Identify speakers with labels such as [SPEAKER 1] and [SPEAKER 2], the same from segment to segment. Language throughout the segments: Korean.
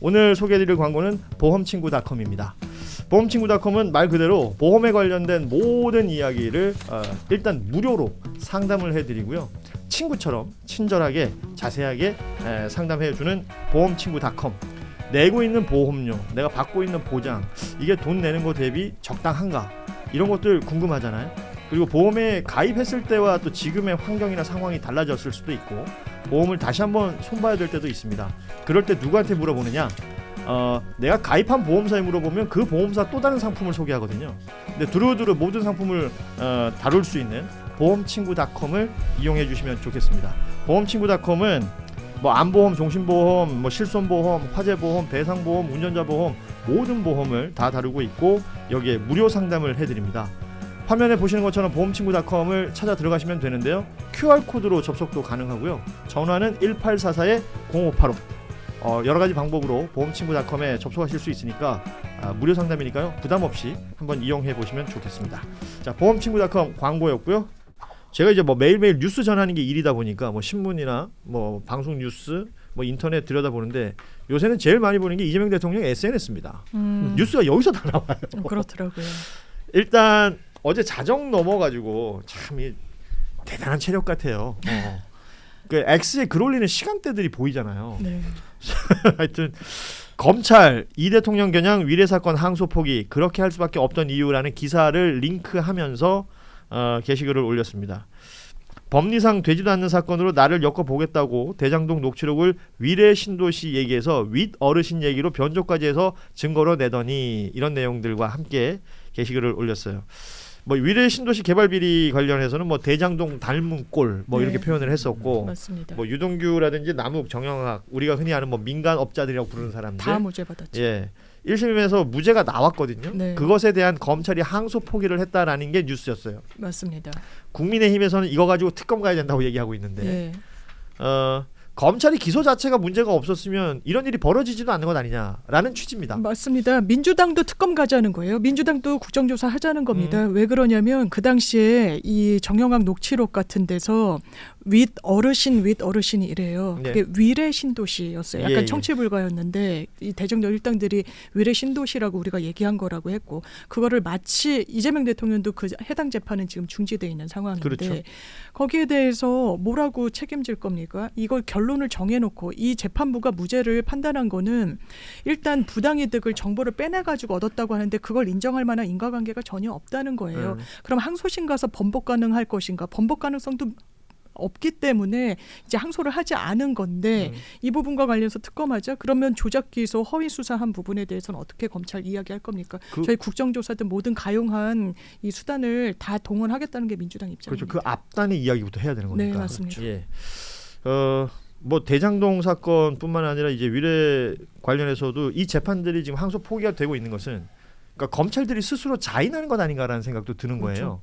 [SPEAKER 1] 오늘 소개해드릴 광고는 보험친구닷컴입니다. 보험친구닷컴은 말 그대로 보험에 관련된 모든 이야기를 일단 무료로 상담을 해드리고요. 친구처럼 친절하게 자세하게 상담해주는 보험친구닷컴. 내고 있는 보험료, 내가 받고 있는 보장, 이게 돈 내는 거 대비 적당한가, 이런 것들 궁금하잖아요. 그리고 보험에 가입했을 때와 또 지금의 환경이나 상황이 달라졌을 수도 있고, 보험을 다시 한번 손봐야 될 때도 있습니다. 그럴 때 누구한테 물어보느냐? 내가 가입한 보험사에 물어보면 그 보험사 또 다른 상품을 소개하거든요. 근데 두루두루 모든 상품을 다룰 수 있는 보험친구닷컴을 이용해 주시면 좋겠습니다. 보험친구닷컴은 뭐 안보험, 종신보험, 뭐 실손보험, 화재보험, 배상보험, 운전자보험, 모든 보험을 다 다루고 있고 여기에 무료 상담을 해드립니다. 화면에 보시는 것처럼 보험친구닷컴을 찾아 들어가시면 되는데요. QR코드로 접속도 가능하고요. 전화는 1844-0585. 여러 가지 방법으로 보험친구닷컴에 접속하실 수 있으니까 무료 상담이니까요. 부담 없이 한번 이용해 보시면 좋겠습니다. 자, 보험친구닷컴 광고였고요. 제가 이제 뭐 매일매일 뉴스 전하는 게 일이다 보니까 뭐 신문이나 뭐 방송 뉴스, 뭐 인터넷 들여다보는데 요새는 제일 많이 보는 게 이재명 대통령 SNS입니다. 뉴스가 여기서 다 나와요.
[SPEAKER 2] 그렇더라고요.
[SPEAKER 1] 일단 어제 자정 넘어가지고 참 대단한 체력 같아요. 그 X에 글 올리는 시간대들이 보이잖아요.
[SPEAKER 2] 네.
[SPEAKER 1] 하여튼 검찰 이 대통령 겨냥 위례 사건 항소 포기, 그렇게 할 수밖에 없던 이유라는 기사를 링크하면서 게시글을 올렸습니다. 법리상 되지도 않는 사건으로 나를 엮어보겠다고 대장동 녹취록을 위례 신도시 얘기해서 윗 어르신 얘기로 변조까지 해서 증거로 내더니, 이런 내용들과 함께 게시글을 올렸어요. 뭐 위례 신도시 개발 비리 관련해서는 뭐 대장동 닮은 꼴 뭐 이렇게 표현을 했었고,
[SPEAKER 2] 맞습니다.
[SPEAKER 1] 뭐 유동규라든지 남욱, 정영학, 우리가 흔히 아는 뭐 민간 업자들이라고 부르는 사람들
[SPEAKER 2] 다 무죄 받았죠.
[SPEAKER 1] 예. 1심에서 무죄가 나왔거든요.
[SPEAKER 2] 네.
[SPEAKER 1] 그것에 대한 검찰이 항소 포기를 했다라는 게 뉴스였어요.
[SPEAKER 2] 맞습니다.
[SPEAKER 1] 국민의힘에서는 이거 가지고 특검 가야 된다고 얘기하고 있는데
[SPEAKER 2] 네.
[SPEAKER 1] 검찰이 기소 자체가 문제가 없었으면 이런 일이 벌어지지도 않는 것 아니냐라는 취지입니다.
[SPEAKER 2] 맞습니다. 민주당도 특검 가자는 거예요. 민주당도 국정조사 하자는 겁니다. 왜 그러냐면 그 당시에 이 정영학 녹취록 같은 데서 윗 어르신이 이래요.
[SPEAKER 1] 네.
[SPEAKER 2] 그게 위례 신도시였어요. 약간
[SPEAKER 1] 예.
[SPEAKER 2] 청취불가였는데 이 대정당 일당들이 위례 신도시라고 우리가 얘기한 거라고 했고, 그거를 마치 이재명 대통령도 그 해당 재판은 지금 중지돼 있는 상황인데,
[SPEAKER 1] 그렇죠.
[SPEAKER 2] 거기에 대해서 뭐라고 책임질 겁니까? 이걸 결론을 정해놓고 이 재판부가 무죄를 판단한 거는 일단 부당이득을 정보를 빼내가지고 얻었다고 하는데 그걸 인정할 만한 인과관계가 전혀 없다는 거예요. 그럼 항소심 가서 번복 가능할 것인가? 번복 가능성도 없기 때문에 이제 항소를 하지 않은 건데 이 부분과 관련해서 특검하자. 그러면 조작 기소, 허위 수사한 부분에 대해서는 어떻게 검찰 이야기할 겁니까? 저희 국정조사든 모든 가용한 이 수단을 다 동원하겠다는 게 민주당 입장입니다.
[SPEAKER 1] 그렇죠. 그 앞단의 이야기부터 해야 되는 거니까.
[SPEAKER 2] 네, 맞습니다.
[SPEAKER 1] 예. 뭐 대장동 사건뿐만 아니라 이제 위례 관련해서도 이 재판들이 지금 항소 포기가 되고 있는 것은, 그러니까 검찰들이 스스로 자인하는 것 아닌가라는 생각도 드는 거예요.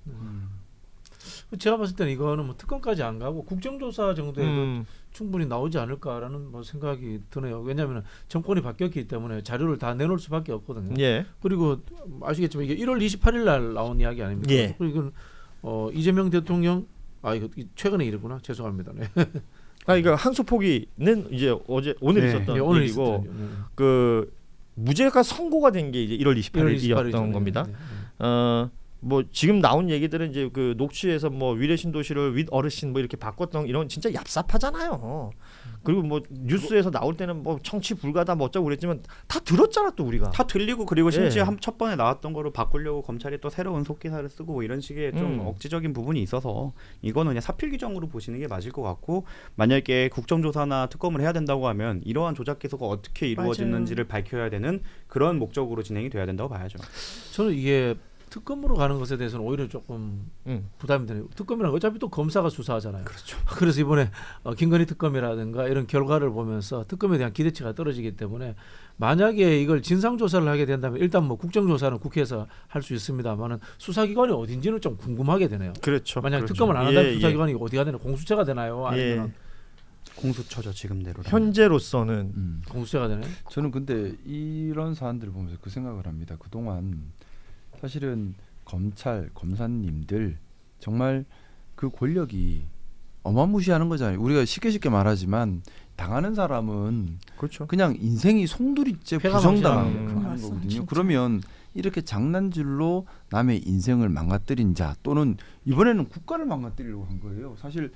[SPEAKER 3] 제가 봤을 때는 이거는 뭐 특검까지 안 가고 국정조사 정도에도 충분히 나오지 않을까라는 뭐 생각이 드네요. 왜냐하면 정권이 바뀌었기 때문에 자료를 다 내놓을 수밖에 없거든요.
[SPEAKER 1] 예.
[SPEAKER 3] 그리고 아시겠지만 이게 1월 28일 날 나온 이야기 아닙니까?
[SPEAKER 1] 예.
[SPEAKER 3] 그리고 이건 이재명 대통령 이거 최근에 일이구나. 죄송합니다. 네.
[SPEAKER 1] 그러니까 항소 포기는 이제 오늘 있었던
[SPEAKER 3] 오늘
[SPEAKER 1] 일이고,
[SPEAKER 3] 있었죠.
[SPEAKER 1] 그 무죄가 선고가 된 게 이제 1월 28일이었던 겁니다. 뭐 지금 나온 얘기들은 이제 그 녹취에서 뭐 위례 신도시를 윗 어르신 뭐 이렇게 바꿨던, 이런 진짜 얍삽하잖아요. 그리고 뭐 뉴스에서 나올 때는 뭐 청취 불가다 뭐 어쩌고 그랬지만 다 들었잖아 또 우리가.
[SPEAKER 4] 다 들리고, 그리고 심지어
[SPEAKER 1] 예.
[SPEAKER 4] 첫 번에 나왔던 거를 바꾸려고 검찰이 또 새로운 속기사를 쓰고 뭐 이런 식의 좀 억지적인 부분이 있어서 이거는 그냥 사필 규정으로 보시는 게 맞을 것 같고, 만약에 국정조사나 특검을 해야 된다고 하면 이러한 조작 기소가 어떻게 이루어졌는지를 밝혀야 되는 그런 목적으로 진행이 돼야 된다고 봐야죠.
[SPEAKER 3] 저는 이게 특검으로 가는 것에 대해서는 오히려 조금 부담이 되네요. 특검이란 어차피 또 검사가 수사하잖아요.
[SPEAKER 4] 그렇죠.
[SPEAKER 3] 그래서 이번에 김건희 특검이라든가 이런 결과를 보면서 특검에 대한 기대치가 떨어지기 때문에, 만약에 이걸 진상조사를 하게 된다면 일단 뭐 국정조사는 국회에서 할 수 있습니다만은 수사기관이 어딘지는 좀 궁금하게 되네요.
[SPEAKER 1] 그렇죠.
[SPEAKER 3] 만약
[SPEAKER 1] 그렇죠.
[SPEAKER 3] 특검을 안 한다면 수사기관이 어디가 되나, 공수처가 되나요? 아니면
[SPEAKER 4] 공수처죠 지금대로.
[SPEAKER 1] 현재로서는
[SPEAKER 3] 공수처가 되나요?
[SPEAKER 5] 저는 근데 이런 사안들을 보면서 그 생각을 합니다. 그동안 사실은 검사님들 정말 그 권력이 어마무시하는 거잖아요. 우리가 쉽게 말하지만 당하는 사람은
[SPEAKER 1] 그렇죠.
[SPEAKER 5] 그냥 인생이 송두리째
[SPEAKER 3] 폐가
[SPEAKER 5] 부정당하는
[SPEAKER 3] 망신하는
[SPEAKER 2] 거예요.
[SPEAKER 5] 거거든요.
[SPEAKER 2] 진짜.
[SPEAKER 5] 그러면 이렇게 장난질로 남의 인생을 망가뜨린 자 또는 이번에는 국가를 망가뜨리려고 한 거예요. 사실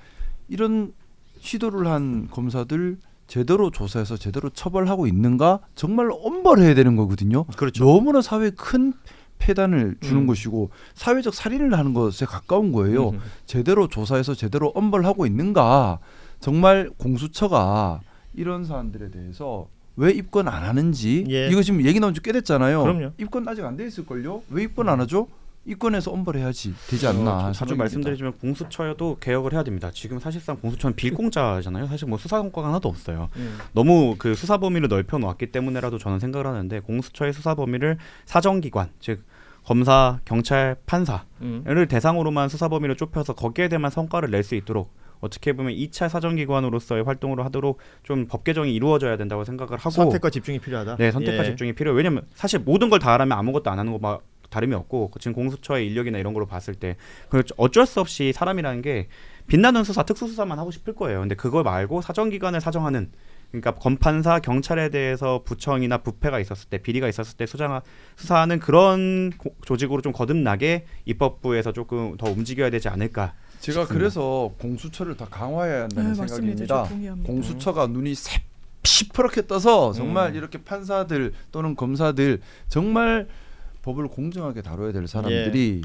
[SPEAKER 5] 이런 시도를 한 검사들 제대로 조사해서 제대로 처벌하고 있는가 정말 엄벌해야 되는 거거든요.
[SPEAKER 1] 그렇죠.
[SPEAKER 5] 너무나 사회에 큰 폐단을 주는
[SPEAKER 1] 음.
[SPEAKER 5] 것이고 사회적 살인을 하는 것에 가까운 거예요.
[SPEAKER 1] 음.
[SPEAKER 5] 제대로 조사해서 제대로 엄벌하고 있는가. 정말 공수처가 이런 사안들에 대해서 왜 입건 안 하는지
[SPEAKER 1] 예.
[SPEAKER 5] 이거 지금 얘기 나온 지 꽤 됐잖아요.
[SPEAKER 1] 그럼요.
[SPEAKER 5] 입건 아직 안 돼 있을걸요. 왜 입건 안 하죠? 입건해서 엄벌해야지 되지 않나. 하는
[SPEAKER 4] 자주
[SPEAKER 5] 생각입니다.
[SPEAKER 4] 말씀드리지만 공수처도 개혁을 해야 됩니다. 지금 사실상 공수처는 빌공짜잖아요. 사실 뭐 수사 성과가 하나도 없어요. 너무 그 수사 범위를 넓혀 놓았기 때문에라도 저는 생각을 하는데 공수처의 수사 범위를 사정기관 즉 검사, 경찰, 판사를 대상으로만 수사 범위를 좁혀서 거기에 대한 성과를 낼 수 있도록 어떻게 보면 2차 사정기관으로서의 활동으로 하도록 좀 법 개정이 이루어져야 된다고 생각을 하고
[SPEAKER 1] 선택과 집중이 필요하다.
[SPEAKER 4] 네, 선택과
[SPEAKER 1] 예.
[SPEAKER 4] 집중이 필요해요. 왜냐면 사실 모든 걸 다 하라면 아무것도 안 하는 거 막 다름이 없고 지금 공수처의 인력이나 이런 걸로 봤을 때 어쩔 수 없이 사람이라는 게 빛나는 수사, 특수수사만 하고 싶을 거예요. 근데 그걸 말고 사정기관을 사정하는 그러니까 검판사, 경찰에 대해서 부청이나 부패가 있었을 때, 비리가 있었을 때 수사하는 그런 조직으로 좀 거듭나게 입법부에서 조금 더 움직여야 되지 않을까.
[SPEAKER 5] 제가
[SPEAKER 4] 싶습니다.
[SPEAKER 5] 그래서 공수처를 더 강화해야 한다는
[SPEAKER 2] 네, 맞습니다.
[SPEAKER 5] 생각입니다.
[SPEAKER 2] 저 동의합니다.
[SPEAKER 5] 공수처가 눈이 시퍼렇게 떠서 정말 이렇게 판사들 또는 검사들 정말 법을 공정하게 다뤄야 될 사람들이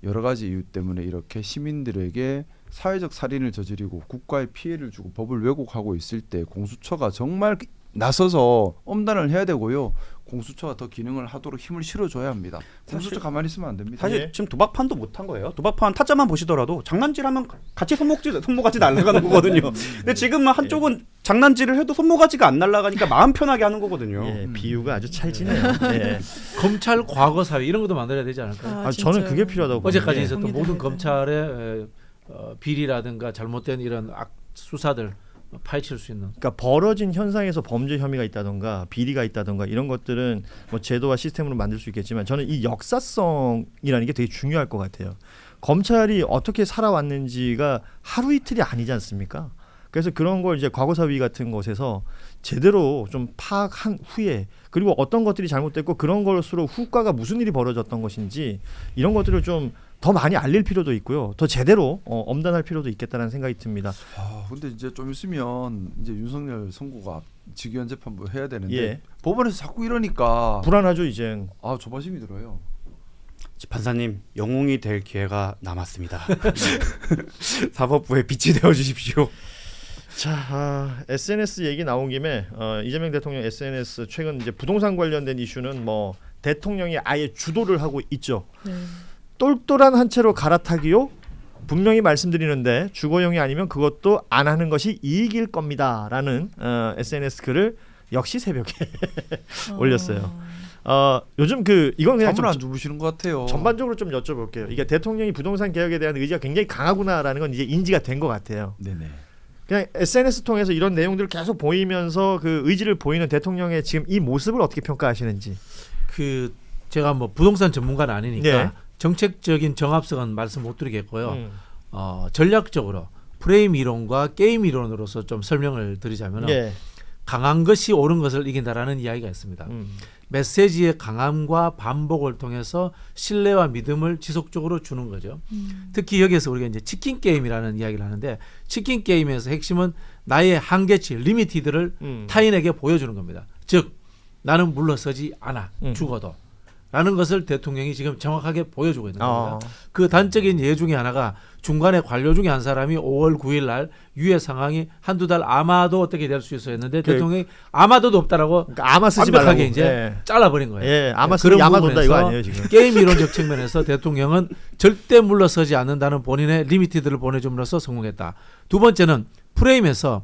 [SPEAKER 5] 여러 가지 이유 때문에 이렇게 시민들에게 사회적 살인을 저지르고 국가에 피해를 주고 법을 왜곡하고 있을 때 공수처가 정말 나서서 엄단을 해야 되고요. 공수처가 더 기능을 하도록 힘을 실어줘야 합니다. 공수처 가만히 있으면 안 됩니다.
[SPEAKER 4] 사실
[SPEAKER 1] 예.
[SPEAKER 4] 지금 도박판도 못한 거예요. 도박판 타짜만 보시더라도 장난질하면 같이 손모가지 날아가는 거거든요. 근데 지금은 한쪽은 장난질을 해도 손모가지가 안 날아가니까 마음 편하게 하는 거거든요.
[SPEAKER 1] 예, 비유가 아주 찰지네요. 예.
[SPEAKER 3] 검찰 과거 사회 이런 것도 만들어야 되지 않을까요?
[SPEAKER 1] 아, 저는 그게 필요하다고 보는데.
[SPEAKER 3] 어제까지 있었던
[SPEAKER 2] 동의됩니다.
[SPEAKER 3] 모든 검찰의 비리라든가 잘못된 이런 악 수사들 파헤칠 수 있는.
[SPEAKER 1] 그러니까 벌어진 현상에서 범죄 혐의가 있다던가 비리가 있다던가 이런 것들은 뭐 제도와 시스템으로 만들 수 있겠지만 저는 이 역사성이라는 게 되게 중요할 것 같아요. 검찰이 어떻게 살아왔는지가 하루 이틀이 아니지 않습니까? 그래서 그런 걸 이제 과거사위 같은 곳에서 제대로 좀 파악한 후에 그리고 어떤 것들이 잘못됐고 그런 것으로 후과가 무슨 일이 벌어졌던 것인지 이런 것들을 좀 더 많이 알릴 필요도 있고요. 더 제대로 엄단할 필요도 있겠다는 생각이 듭니다.
[SPEAKER 5] 근데 이제 좀 있으면 이제 윤석열 선고가 직위원 재판부 해야 되는데
[SPEAKER 1] 예.
[SPEAKER 5] 법원에서 자꾸 이러니까
[SPEAKER 1] 불안하죠 이젠.
[SPEAKER 5] 조바심이 들어요.
[SPEAKER 4] 판사님 영웅이 될 기회가 남았습니다. 사법부에 빛이 되어 주십시오.
[SPEAKER 1] 자, SNS 얘기 나온 김에 이재명 대통령 SNS 최근 이제 부동산 관련된 이슈는 뭐 대통령이 아예 주도를 하고 있죠.
[SPEAKER 2] 네.
[SPEAKER 1] 똘똘한 한 채로 갈아타기요. 분명히 말씀드리는데 주거용이 아니면 그것도 안 하는 것이 이익일 겁니다라는 SNS 글을 역시 새벽에 올렸어요. 요즘 이건 그냥
[SPEAKER 5] 잠을
[SPEAKER 1] 좀
[SPEAKER 5] 안 주무시는 것 같아요.
[SPEAKER 1] 전반적으로 좀 여쭤볼게요. 이게 대통령이 부동산 개혁에 대한 의지가 굉장히 강하구나라는 건 이제 인지가 된 것 같아요.
[SPEAKER 5] 네네.
[SPEAKER 1] 그냥 SNS 통해서 이런 내용들을 계속 보이면서 그 의지를 보이는 대통령의 지금 이 모습을 어떻게 평가하시는지.
[SPEAKER 3] 제가 뭐 부동산 전문가는 아니니까
[SPEAKER 1] 네.
[SPEAKER 3] 정책적인 정합성은 말씀 못 드리겠고요. 전략적으로 프레임 이론과 게임 이론으로서 좀 설명을 드리자면
[SPEAKER 1] 예.
[SPEAKER 3] 강한 것이 옳은 것을 이긴다라는 이야기가 있습니다. 메시지의 강함과 반복을 통해서 신뢰와 믿음을 지속적으로 주는 거죠. 특히 여기에서 우리가 이제 치킨 게임이라는 이야기를 하는데 치킨 게임에서 핵심은 나의 한계치, 리미티드를 타인에게 보여주는 겁니다. 즉 나는 물러서지 않아 죽어도 라는 것을 대통령이 지금 정확하게 보여주고 있는 겁니다. 그 단적인 예 중에 하나가 중간에 관료 중에 한 사람이 5월 9일 날 유해 상황이 한두 달 아마도 어떻게 될 수 있었는데 대통령이 아마도도 없다라고
[SPEAKER 1] 그러니까 아마 쓰지
[SPEAKER 3] 완벽하게
[SPEAKER 1] 말라고.
[SPEAKER 3] 이제
[SPEAKER 1] 예.
[SPEAKER 3] 잘라버린 거예요.
[SPEAKER 1] 예, 아마
[SPEAKER 3] 그런
[SPEAKER 1] 쓰면 야마 돈다 이거
[SPEAKER 3] 부분에서
[SPEAKER 1] 아니에요 지금.
[SPEAKER 3] 게임 이론적 측면에서 대통령은 절대 물러서지 않는다는 본인의 리미티드를 보내줌으로써 성공했다. 두 번째는 프레임에서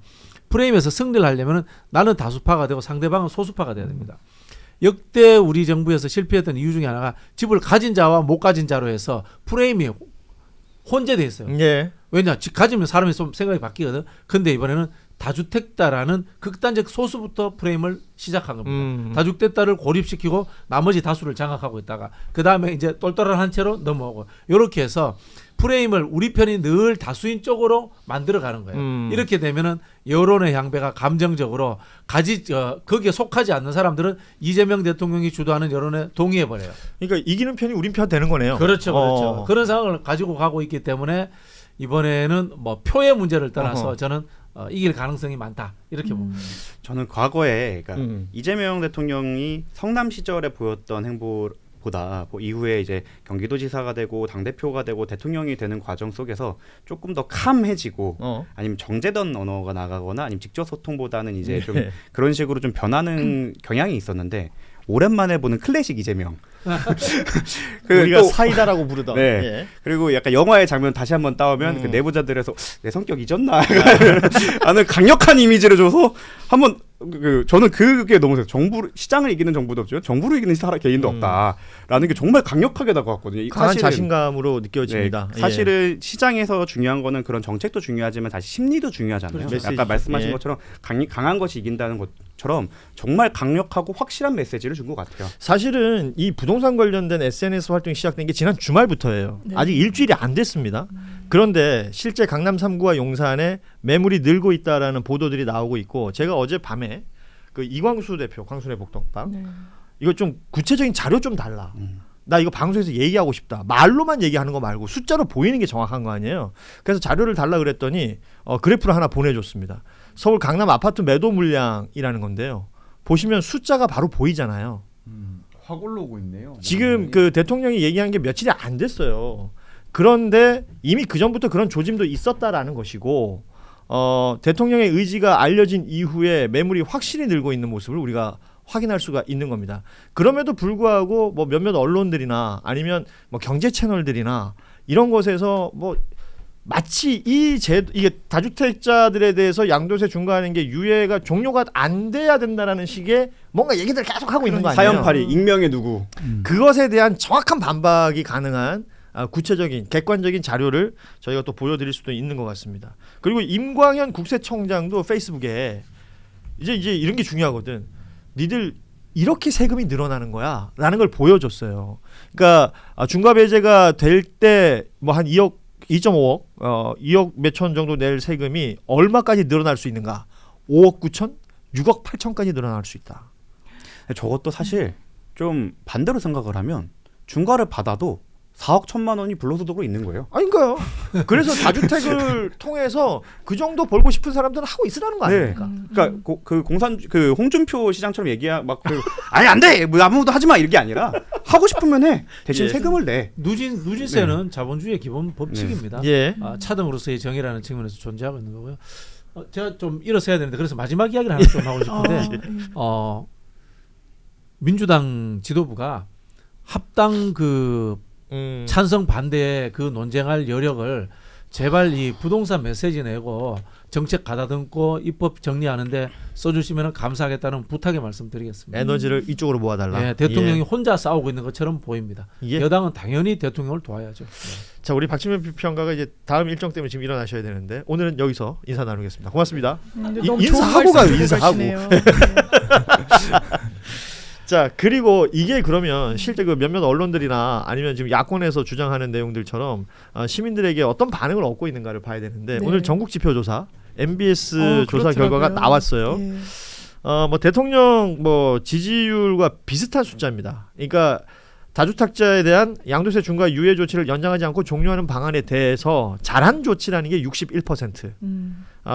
[SPEAKER 3] 승리를 하려면 나는 다수파가 되고 상대방은 소수파가 돼야 됩니다. 역대 우리 정부에서 실패했던 이유 중에 하나가 집을 가진 자와 못 가진 자로 해서 프레임이 혼재돼 있어요.
[SPEAKER 1] 예.
[SPEAKER 3] 왜냐? 집 가지면 사람이 좀 생각이 바뀌거든. 근데 이번에는 다주택다라는 극단적 소수부터 프레임을 시작한 겁니다. 다주택다를 고립시키고 나머지 다수를 장악하고 있다가 그 다음에 이제 똘똘한 한 채로 넘어오고 이렇게 해서 프레임을 우리 편이 늘 다수인 쪽으로 만들어가는 거예요. 이렇게 되면은 여론의 향배가 감정적으로 거기에 속하지 않는 사람들은 이재명 대통령이 주도하는 여론에 동의해버려요.
[SPEAKER 1] 그러니까 이기는 편이 우린 편 되는 거네요.
[SPEAKER 3] 그렇죠, 그렇죠. 그런 상황을 가지고 가고 있기 때문에 이번에는 뭐 표의 문제를 떠나서 저는 이길 가능성이 많다 이렇게 봅니다.
[SPEAKER 4] 저는 과거에 그러니까 이재명 대통령이 성남 시절에 보였던 행보보다 이후에 이제 경기도지사가 되고 당대표가 되고 대통령이 되는 과정 속에서 조금 더 캄해지고 아니면 정제된 언어가 나가거나 아니면 직접 소통보다는 이제 좀 그런 식으로 좀 변하는 경향이 있었는데 오랜만에 보는 클래식 이재명.
[SPEAKER 1] 우리가 사이다라고 부르던.
[SPEAKER 4] 네.
[SPEAKER 1] 예.
[SPEAKER 4] 그리고 약간 영화의 장면 다시 한번 따오면 그 내부자들에서 내 성격 잊었나 하는 강력한 이미지를 줘서 한번 저는 그게 너무 시장을 이기는 정부도 없죠. 정부를 이기는 개인도 없다라는 게 정말 강력하게 다가왔거든요.
[SPEAKER 1] 강한 자신감으로 느껴집니다.
[SPEAKER 4] 네, 사실은 시장에서 중요한 거는 그런 정책도 중요하지만 다시 심리도 중요하잖아요.
[SPEAKER 1] 그렇죠.
[SPEAKER 4] 아까 말씀하신 것처럼 강한 것이 이긴다는 것처럼 정말 강력하고 확실한 메시지를 준 것 같아요.
[SPEAKER 1] 사실은 이 부동산 관련된 SNS 활동이 시작된 게 지난 주말부터예요.
[SPEAKER 2] 네.
[SPEAKER 1] 아직 일주일이 안 됐습니다. 그런데 실제 강남 3구와 용산에 매물이 늘고 있다라는 보도들이 나오고 있고 제가 어젯밤에 그 이광수 대표 광순의 복덕방
[SPEAKER 2] 네.
[SPEAKER 1] 이거 좀 구체적인 자료 좀 달라. 나 이거 방송에서 얘기하고 싶다. 말로만 얘기하는 거 말고 숫자로 보이는 게 정확한 거 아니에요. 그래서 자료를 달라 그랬더니 그래프를 하나 보내줬습니다. 서울 강남 아파트 매도 물량이라는 건데요. 보시면 숫자가 바로 보이잖아요.
[SPEAKER 5] 확 올라오고 있네요.
[SPEAKER 1] 지금 그 대통령이 얘기한 게 며칠이 안 됐어요. 그런데 이미 그 전부터 그런 조짐도 있었다라는 것이고 대통령의 의지가 알려진 이후에 매물이 확실히 늘고 있는 모습을 우리가 확인할 수가 있는 겁니다. 그럼에도 불구하고 뭐 몇몇 언론들이나 아니면 뭐 경제 채널들이나 이런 곳에서 뭐 마치 이게 다주택자들에 대해서 양도세 중과하는 게 유예가 종료가 안 돼야 된다라는 식의 뭔가 얘기들 계속 하고 있는 거 아니에요?
[SPEAKER 4] 사연팔이 익명의 누구.
[SPEAKER 1] 그것에 대한 정확한 반박이 가능한 구체적인 객관적인 자료를 저희가 또 보여드릴 수도 있는 것 같습니다. 그리고 임광현 국세청장도 페이스북에 이제 이런 게 중요하거든. 니들 이렇게 세금이 늘어나는 거야 라는 걸 보여줬어요. 그러니까 중과 배제가 될 때 뭐 한 2억 2.5억 2억 몇천 정도 낼 세금이 얼마까지 늘어날 수 있는가? 5억 9천? 6억 8천까지 늘어날 수 있다.
[SPEAKER 4] 저것도 사실 좀 반대로 생각을 하면 중과를 받아도 4억 1천만 원이 불로소득으로 있는 거예요.
[SPEAKER 1] 아닌가요? 그래서 다주택을 통해서 그 정도 벌고 싶은 사람들은 하고 있으라는 거 아닙니까?
[SPEAKER 4] 그러니까 그 홍준표 시장처럼 아니 안 돼, 뭐 아무도 하지 마 이런 게 아니라 하고 싶으면 해. 대신 세금을 내.
[SPEAKER 3] 누진세는 자본주의의 기본 법칙입니다.
[SPEAKER 1] 예.
[SPEAKER 3] 차등으로서의 정의라는 측면에서 존재하고 있는 거고요. 제가 좀 일어서야 되는데 그래서 마지막 이야기를 하나 좀 하고 싶은데 민주당 지도부가 합당 찬성 반대의 그 논쟁할 여력을 제발 이 부동산 메시지 내고 정책 가다듬고 입법 정리하는데 써주시면 감사하겠다는 부탁의 말씀드리겠습니다.
[SPEAKER 1] 에너지를 이쪽으로 모아달라.
[SPEAKER 3] 네, 대통령이 혼자 싸우고 있는 것처럼 보입니다. 여당은 당연히 대통령을 도와야죠.
[SPEAKER 1] 자, 우리 박지민 평가가 이제 다음 일정 때문에 지금 일어나셔야 되는데 오늘은 여기서 인사 나누겠습니다. 고맙습니다. 인사하고 가요. 인사하고. 자, 그리고 이게 그러면 실제 그 몇몇 언론들이나 아니면 지금 야권에서 주장하는 내용들처럼 시민들에게 어떤 반응을 얻고 있는가를 봐야 되는데 오늘 전국 지표 조사 MBS 조사 결과가 나왔어요.
[SPEAKER 2] 예.
[SPEAKER 1] 뭐 대통령 뭐 지지율과 비슷한 숫자입니다. 그러니까 다주택자에 대한 양도세 중과 유예 조치를 연장하지 않고 종료하는 방안에 대해서 잘한 조치라는 게 61%,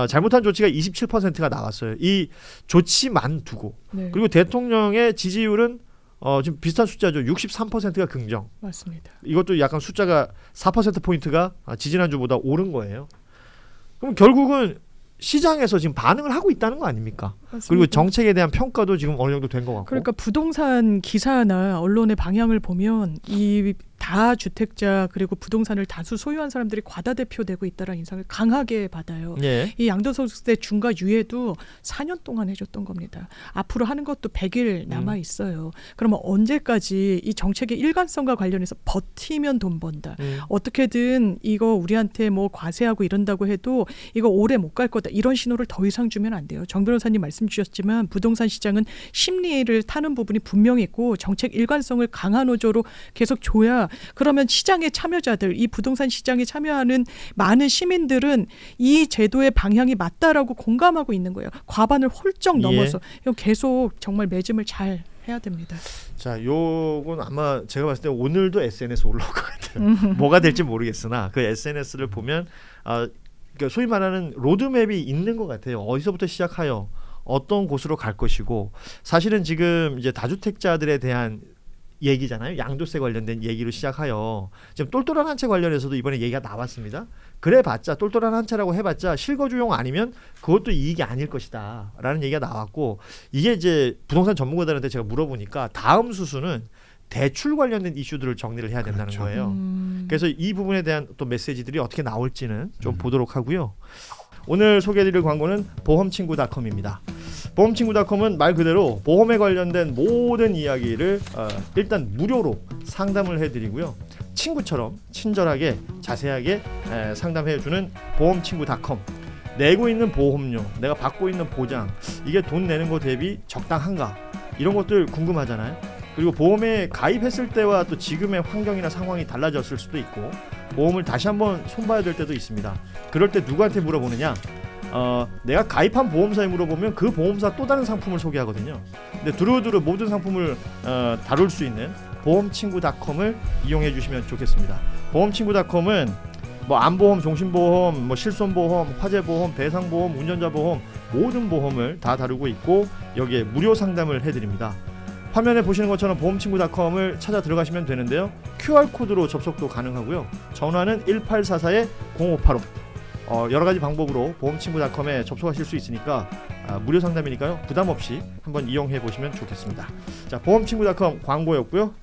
[SPEAKER 1] 잘못한 조치가 27%가 나왔어요. 이 조치만 두고.
[SPEAKER 2] 네.
[SPEAKER 1] 그리고 대통령의 지지율은 지금 비슷한 숫자죠. 63%가 긍정.
[SPEAKER 2] 맞습니다.
[SPEAKER 1] 이것도 약간 숫자가 4%포인트가 지지난주보다 오른 거예요. 그럼 결국은 시장에서 지금 반응을 하고 있다는 거 아닙니까?
[SPEAKER 2] 맞습니다.
[SPEAKER 1] 그리고 정책에 대한 평가도 지금 어느 정도 된 것 같고.
[SPEAKER 2] 그러니까 부동산 기사나 언론의 방향을 보면 이 다주택자 그리고 부동산을 다수 소유한 사람들이 과다대표되고 있다는 인상을 강하게 받아요.
[SPEAKER 1] 예.
[SPEAKER 2] 이 양도소득세 중과 유예도 4년 동안 해줬던 겁니다. 앞으로 하는 것도 100일 남아 있어요. 그러면 언제까지 이 정책의 일관성과 관련해서 버티면 돈 번다. 어떻게든 이거 우리한테 뭐 과세하고 이런다고 해도 이거 오래 못 갈 거다. 이런 신호를 더 이상 주면 안 돼요. 정 변호사님 말씀 주셨지만 부동산 시장은 심리를 타는 부분이 분명히 있고 정책 일관성을 강한 호조로 계속 줘야 그러면 시장의 참여자들, 이 부동산 시장에 참여하는 많은 시민들은 이 제도의 방향이 맞다라고 공감하고 있는 거예요. 과반을 훌쩍 넘어서. 이거 계속 정말 매짐을 잘 해야 됩니다.
[SPEAKER 1] 자, 요건 아마 제가 봤을 때 오늘도 SNS 올라올 것 같아요. 뭐가 될지 모르겠으나 그 SNS를 보면 그러니까 소위 말하는 로드맵이 있는 것 같아요. 어디서부터 시작하여 어떤 곳으로 갈 것이고, 사실은 지금 이제 다주택자들에 대한 얘기잖아요. 양도세 관련된 얘기로 시작하여 지금 똘똘한 한 채 관련해서도 이번에 얘기가 나왔습니다. 그래봤자 똘똘한 한 채라고 해봤자 실거주용 아니면 그것도 이익이 아닐 것이다 라는 얘기가 나왔고, 이게 이제 부동산 전문가들한테 제가 물어보니까 다음 수순은 대출 관련된 이슈들을 정리를 해야 된다는
[SPEAKER 5] 그렇죠.
[SPEAKER 1] 거예요. 그래서 이 부분에 대한 또 메시지들이 어떻게 나올지는 좀 보도록 하고요. 오늘 소개해드릴 광고는 보험친구닷컴입니다. 보험친구닷컴은 말 그대로 보험에 관련된 모든 이야기를 일단 무료로 상담을 해드리고요. 친구처럼 친절하게 자세하게 상담해주는 보험친구닷컴. 내고 있는 보험료, 내가 받고 있는 보장, 이게 돈 내는 거 대비 적당한가, 이런 것들 궁금하잖아요. 그리고 보험에 가입했을 때와 또 지금의 환경이나 상황이 달라졌을 수도 있고, 보험을 다시 한번 손봐야 될 때도 있습니다. 그럴 때 누구한테 물어보느냐? 내가 가입한 보험사에 물어보면 그 보험사 또 다른 상품을 소개하거든요. 근데 두루두루 모든 상품을 다룰 수 있는 보험친구닷컴을 이용해 주시면 좋겠습니다. 보험친구닷컴은 뭐 안보험, 종신보험, 뭐 실손보험, 화재보험, 배상보험, 운전자보험, 모든 보험을 다 다루고 있고, 여기에 무료 상담을 해드립니다. 화면에 보시는 것처럼 보험친구닷컴을 찾아 들어가시면 되는데요. QR코드로 접속도 가능하고요. 전화는 1844-0585. 여러 가지 방법으로 보험친구닷컴에 접속하실 수 있으니까 무료 상담이니까요. 부담 없이 한번 이용해 보시면 좋겠습니다. 자, 보험친구닷컴 광고였고요.